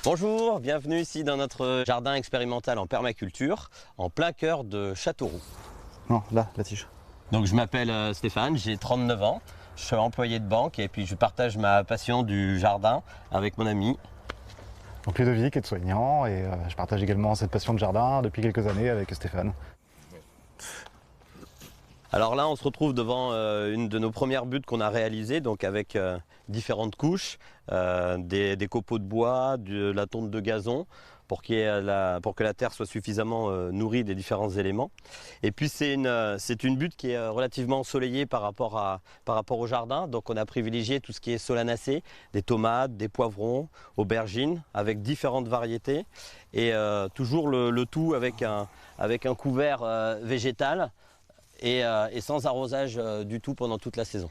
Bonjour, bienvenue ici dans notre jardin expérimental en permaculture, en plein cœur de Châteauroux. Non, là, la tige. Donc je m'appelle Stéphane, j'ai 39 ans, je suis employé de banque et puis je partage ma passion du jardin avec mon ami. Donc Ludovic est soignant et je partage également cette passion de jardin depuis quelques années avec Stéphane. Alors là on se retrouve devant une de nos premières buttes qu'on a réalisées, donc avec différentes couches, des copeaux de bois, de la tonte de gazon, pour que la terre soit suffisamment nourrie des différents éléments. Et puis c'est une butte qui est relativement ensoleillée par rapport au jardin, donc on a privilégié tout ce qui est solanacées, des tomates, des poivrons, aubergines, avec différentes variétés, et toujours le tout avec un couvert végétal, et sans arrosage du tout pendant toute la saison.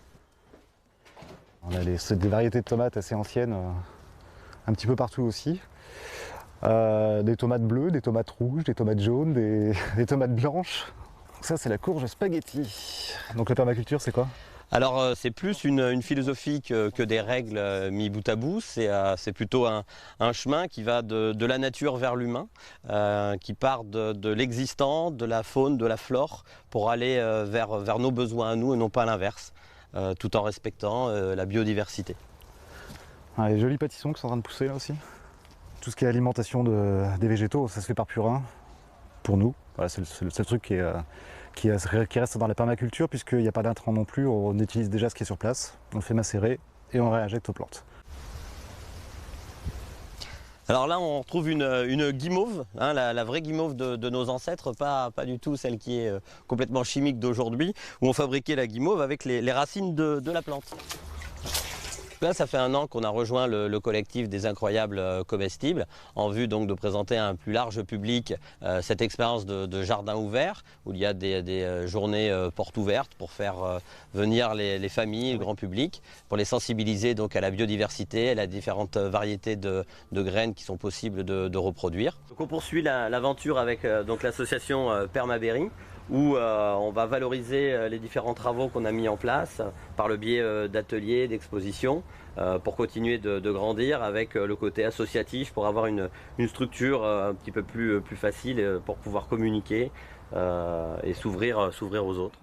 On a des variétés de tomates assez anciennes, un petit peu partout aussi. Des tomates bleues, des tomates rouges, des tomates jaunes, des tomates blanches. Ça c'est la courge spaghetti. Donc la permaculture c'est quoi ? Alors c'est plus une philosophie que des règles mis bout à bout, c'est plutôt un chemin qui va de la nature vers l'humain, qui part de l'existant, de la faune, de la flore, pour aller vers nos besoins à nous et non pas l'inverse, tout en respectant la biodiversité. Ah, les jolis pâtissons qui sont en train de pousser là aussi. Tout ce qui est alimentation des végétaux, ça se fait par purin, pour nous. Voilà, c'est le seul truc qui reste dans la permaculture, puisqu'il n'y a pas d'intrants non plus, on utilise déjà ce qui est sur place, on le fait macérer et on réinjecte aux plantes. Alors là on retrouve une guimauve, hein, la vraie guimauve de nos ancêtres, pas du tout celle qui est complètement chimique d'aujourd'hui, où on fabriquait la guimauve avec les racines de la plante. Là, ça fait 1 an qu'on a rejoint le collectif des incroyables comestibles, en vue donc de présenter à un plus large public cette expérience de jardin ouvert, où il y a des journées portes ouvertes pour faire venir les familles, le grand public, pour les sensibiliser donc à la biodiversité, à la différentes variétés de graines qui sont possibles de reproduire. Donc on poursuit l'aventure avec donc l'association Permaberry, où on va valoriser les différents travaux qu'on a mis en place par le biais d'ateliers, d'expositions, pour continuer de grandir avec le côté associatif, pour avoir une structure un petit peu plus facile pour pouvoir communiquer et s'ouvrir aux autres.